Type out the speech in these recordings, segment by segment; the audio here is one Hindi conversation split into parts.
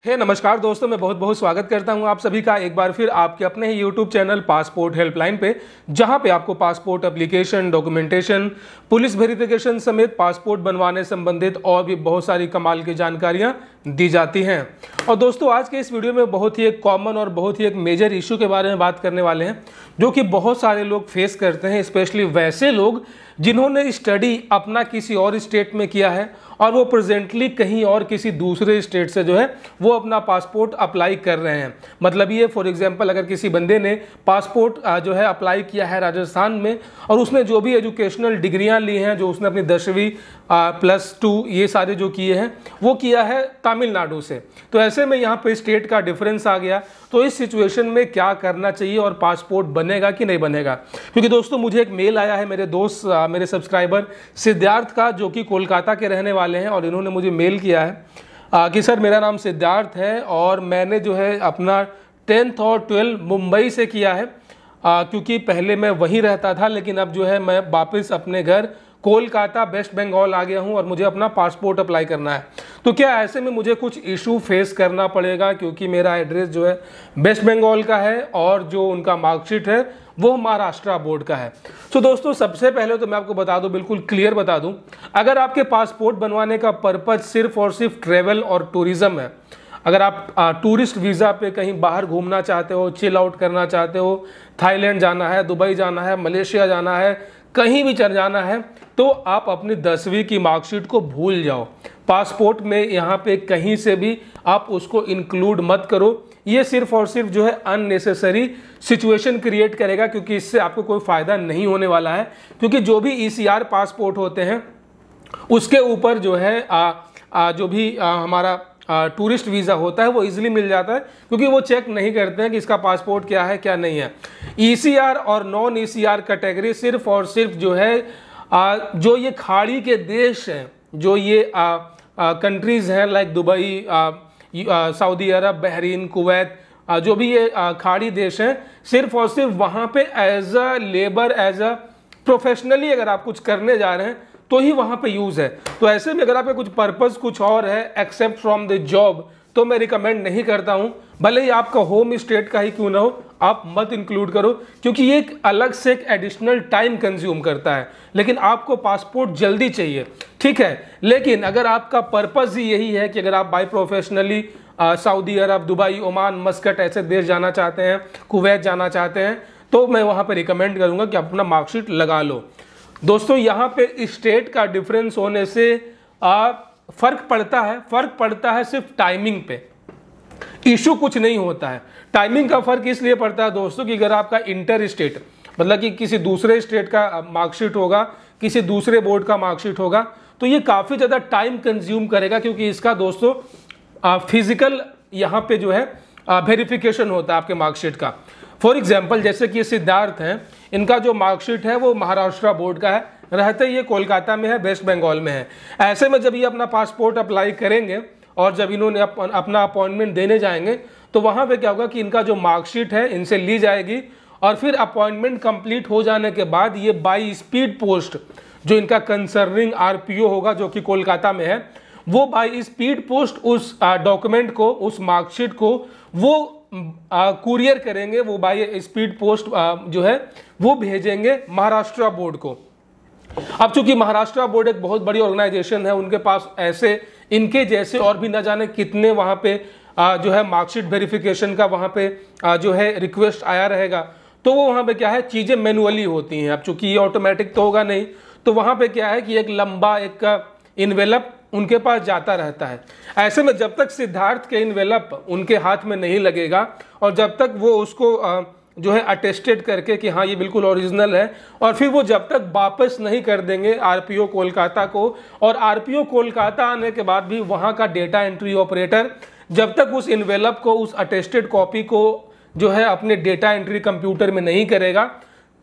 नमस्कार दोस्तों, मैं बहुत बहुत स्वागत करता हूं आप सभी का एक बार फिर आपके अपने ही YouTube चैनल पासपोर्ट हेल्पलाइन पे, जहां पे आपको passport application, documentation, police verification समेत पासपोर्ट बनवाने संबंधित और भी बहुत सारी कमाल की जानकारियां दी जाती हैं। और दोस्तों, आज के इस वीडियो में बहुत ही एक कॉमन और बहुत ही एक मेजर इशू के बारे में बात करने वाले हैं, जो कि बहुत सारे लोग फेस करते हैं, स्पेशली वैसे लोग जिन्होंने स्टडी अपना किसी और स्टेट में किया है और वो प्रेजेंटली कहीं और किसी दूसरे स्टेट से जो है वो अपना पासपोर्ट अप्लाई कर रहे हैं। मतलब ये फॉर एग्जांपल, अगर किसी बंदे ने पासपोर्ट जो है अप्लाई किया है राजस्थान में और उसने जो भी एजुकेशनल डिग्रियां ली हैं, जो उसने अपनी 10वीं +2 ये सारे जो किए हैं वो किया है तमिलनाडु से, तो ऐसे में यहाँ पे स्टेट का डिफरेंस आ गया। तो इस सिचुएशन में क्या करना चाहिए और पासपोर्ट बनेगा कि नहीं बनेगा? क्योंकि दोस्तों, मुझे एक मेल आया है मेरे दोस्त, मेरे सब्सक्राइबर सिद्धार्थ का, जो कि कोलकाता के रहने वाले हैं, और इन्होंने मुझे मेल किया है कि सर, मेरा नाम सिद्धार्थ है और मैंने जो है अपना 10th और 12th मुंबई से किया है, क्योंकि पहले मैं वहीं रहता था, लेकिन अब जो है मैं वापस अपने घर कोलकाता वेस्ट बंगाल आ गया हूं और मुझे अपना पासपोर्ट अप्लाई करना है। तो क्या ऐसे में मुझे कुछ इशू फेस करना पड़ेगा, क्योंकि मेरा एड्रेस जो है वेस्ट बंगाल का है और जो उनका मार्कशीट है वो महाराष्ट्र बोर्ड का है। तो दोस्तों, सबसे पहले तो मैं आपको बता दूं, बिल्कुल क्लियर बता दूं, अगर आपके पासपोर्ट बनवाने का पर्पज सिर्फ और सिर्फ ट्रेवल और टूरिज्म है, अगर आप टूरिस्ट वीज़ा पे कहीं बाहर घूमना चाहते हो, चिल आउट करना चाहते हो, थाईलैंड जाना है, दुबई जाना है, मलेशिया जाना है, कहीं भी चल जाना है, तो आप अपनी 10वीं की मार्कशीट को भूल जाओ। पासपोर्ट में यहाँ पे कहीं से भी आप उसको इंक्लूड मत करो। ये सिर्फ और सिर्फ जो है अननेसेसरी सिचुएशन क्रिएट करेगा, क्योंकि इससे आपको कोई फ़ायदा नहीं होने वाला है। क्योंकि जो भी ECR पासपोर्ट होते हैं उसके ऊपर जो है जो भी हमारा टूरिस्ट वीज़ा होता है वो इजीली मिल जाता है, क्योंकि वो चेक नहीं करते हैं कि इसका पासपोर्ट क्या है क्या नहीं है। ECR और नॉन ECR कैटेगरी सिर्फ और सिर्फ जो है जो ये खाड़ी के देश हैं, जो ये कंट्रीज़ हैं लाइक दुबई, सऊदी अरब, बहरीन, कुवैत, जो भी ये खाड़ी देश हैं, सिर्फ और सिर्फ वहाँ पे as a labour, as a professionally अगर आप कुछ करने जा रहे हैं तो ही वहाँ पे यूज़ है। तो ऐसे में अगर आपका कुछ पर्पज़ कुछ और है एक्सेप्ट फ्रॉम द जॉब, तो मैं रिकमेंड नहीं करता हूँ, भले ही आपका होम स्टेट का ही क्यों ना हो, आप मत इंक्लूड करो, क्योंकि ये एक अलग से एक एडिशनल टाइम कंज्यूम करता है। लेकिन आपको पासपोर्ट जल्दी चाहिए, ठीक है, लेकिन अगर आपका पर्पज़ ही यही है कि अगर आप बाय प्रोफेशनली सऊदी अरब, दुबई, ओमान, मस्कट ऐसे देश जाना चाहते हैं, कुवैत जाना चाहते हैं, तो मैं वहाँ पर रिकमेंड करूँगा कि अपना मार्कशीट लगा लो। दोस्तों, यहाँ पे स्टेट का डिफरेंस होने से फर्क पड़ता है सिर्फ टाइमिंग पे। इशू कुछ नहीं होता है। टाइमिंग का फर्क इसलिए पड़ता है दोस्तों कि अगर आपका इंटर स्टेट, मतलब कि किसी दूसरे स्टेट का मार्कशीट होगा, किसी दूसरे बोर्ड का मार्कशीट होगा, तो ये काफ़ी ज़्यादा टाइम कंज्यूम करेगा, क्योंकि इसका दोस्तों फिजिकल यहाँ पे जो है वेरिफिकेशन होता है आपके मार्कशीट का। फॉर एग्जाम्पल, जैसे कि सिद्धार्थ हैं, इनका जो मार्कशीट है वो महाराष्ट्र बोर्ड का है, रहते ये कोलकाता में है, वेस्ट बंगाल में है। ऐसे में जब ये अपना पासपोर्ट अप्लाई करेंगे और जब इन्होंने अपना अपॉइंटमेंट देने जाएंगे, तो वहाँ पे क्या होगा कि इनका जो मार्कशीट है इनसे ली जाएगी, और फिर अपॉइंटमेंट कंप्लीट हो जाने के बाद ये बाई स्पीड पोस्ट, जो इनका कंसर्निंग RPO होगा जो कि कोलकाता में है, वो बाई स्पीड पोस्ट उस डॉक्यूमेंट को, उस मार्कशीट को वो कुरियर करेंगे, वो बाई स्पीड पोस्ट जो है वो भेजेंगे महाराष्ट्र बोर्ड को। अब चूंकि महाराष्ट्र बोर्ड एक बहुत बड़ी ऑर्गेनाइजेशन है, उनके पास ऐसे इनके जैसे और भी न जाने कितने वहाँ पे जो है मार्कशीट वेरिफिकेशन का वहाँ पे जो है रिक्वेस्ट आया रहेगा, तो वो वहाँ पे क्या है, चीज़ें मैनुअली होती हैं। अब चूंकि ये ऑटोमेटिक तो होगा नहीं, तो वहाँ पे क्या है कि एक लंबा एक इन्वेलप उनके पास जाता रहता है। ऐसे में जब तक सिद्धार्थ के इन्वेलप उनके हाथ में नहीं लगेगा और जब तक वो उसको जो है अटेस्टेड करके कि हाँ ये बिल्कुल ओरिजिनल है, और फिर वो जब तक वापस नहीं कर देंगे RPO कोलकाता को, और RPO कोलकाता आने के बाद भी वहाँ का डेटा एंट्री ऑपरेटर जब तक उस इन्वेलप को, उस अटेस्टेड कॉपी को जो है अपने डेटा एंट्री कंप्यूटर में नहीं करेगा,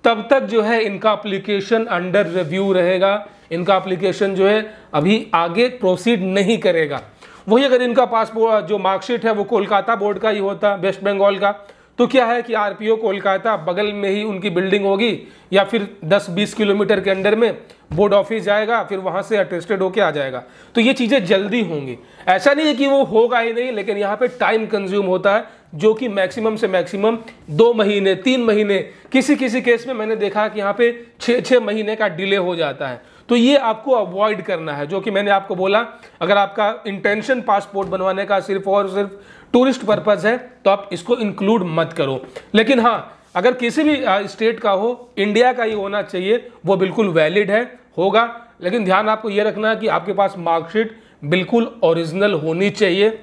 तब तक जो है इनका एप्लीकेशन अंडर रिव्यू रहेगा। इनका एप्लीकेशन जो है अभी आगे प्रोसीड नहीं करेगा। वही अगर इनका पासपोर्ट जो मार्कशीट है वो कोलकाता बोर्ड का ही होता, वेस्ट बंगाल का, तो क्या है कि आरपीओ कोलकाता बगल में ही उनकी बिल्डिंग होगी, या फिर 10-20 किलोमीटर के अंडर में बोर्ड ऑफिस जाएगा, फिर वहां से अटेस्टेड होके आ जाएगा। तो ये चीज़ें जल्दी होंगी, ऐसा नहीं है कि वो होगा ही नहीं, लेकिन यहाँ पे टाइम कंज्यूम होता है, जो कि मैक्सिमम से मैक्सिमम 2 महीने 3 महीने, किसी किसी केस में मैंने देखा कि यहाँ पे 6 महीने का डिले हो जाता है। तो ये आपको अवॉइड करना है, जो कि मैंने आपको बोला, अगर आपका इंटेंशन पासपोर्ट बनवाने का सिर्फ और सिर्फ टूरिस्ट पर्पज है तो आप इसको इंक्लूड मत करो। लेकिन हाँ, अगर किसी भी स्टेट का हो, इंडिया का ही होना चाहिए, वो बिल्कुल वैलिड है, होगा। लेकिन ध्यान आपको ये रखना है कि आपके पास मार्कशीट बिल्कुल ओरिजिनल होनी चाहिए,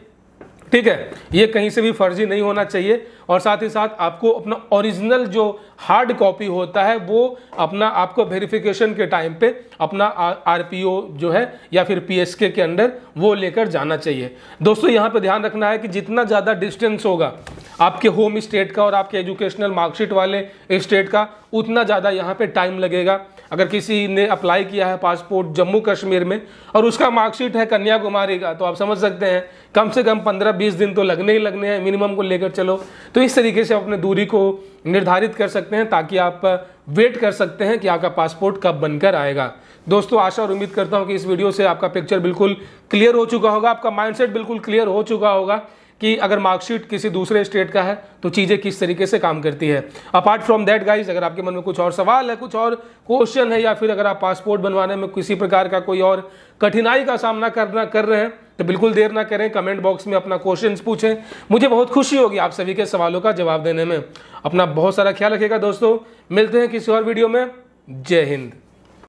ठीक है, ये कहीं से भी फर्जी नहीं होना चाहिए। और साथ ही साथ आपको अपना ओरिजिनल जो हार्ड कॉपी होता है वो अपना आपको वेरिफिकेशन के टाइम पे अपना आरपीओ जो है या फिर पीएसके के अंडर वो लेकर जाना चाहिए। दोस्तों यहाँ पे ध्यान रखना है कि जितना ज़्यादा डिस्टेंस होगा आपके होम स्टेट का और आपके एजुकेशनल मार्कशीट वाले स्टेट का, उतना ज़्यादा यहाँ पे टाइम लगेगा। अगर किसी ने अप्लाई किया है पासपोर्ट जम्मू कश्मीर में और उसका मार्कशीट है कन्याकुमारी का, तो आप समझ सकते हैं कम से कम 15-20 दिन तो लगने ही लगने हैं मिनिमम को लेकर चलो। तो इस तरीके से अपने दूरी को निर्धारित कर सकते हैं, ताकि आप वेट कर सकते हैं कि आपका पासपोर्ट कब बनकर आएगा। दोस्तों आशा और उम्मीद करता हूं कि इस वीडियो से आपका पिक्चर बिल्कुल क्लियर हो चुका होगा, आपका माइंडसेट बिल्कुल क्लियर हो चुका होगा कि अगर मार्कशीट किसी दूसरे स्टेट का है तो चीज़ें किस तरीके से काम करती है। अपार्ट फ्रॉम दैट गाइज, अगर आपके मन में कुछ और सवाल है, कुछ और क्वेश्चन है, या फिर अगर आप पासपोर्ट बनवाने में किसी प्रकार का कोई और कठिनाई का सामना कर रहे हैं, तो बिल्कुल देर ना करें, कमेंट बॉक्स में अपना क्वेश्चंस पूछें। मुझे बहुत खुशी होगी आप सभी के सवालों का जवाब देने में। अपना बहुत सारा ख्याल रखिएगा दोस्तों, मिलते हैं किसी और वीडियो में। जय हिंद।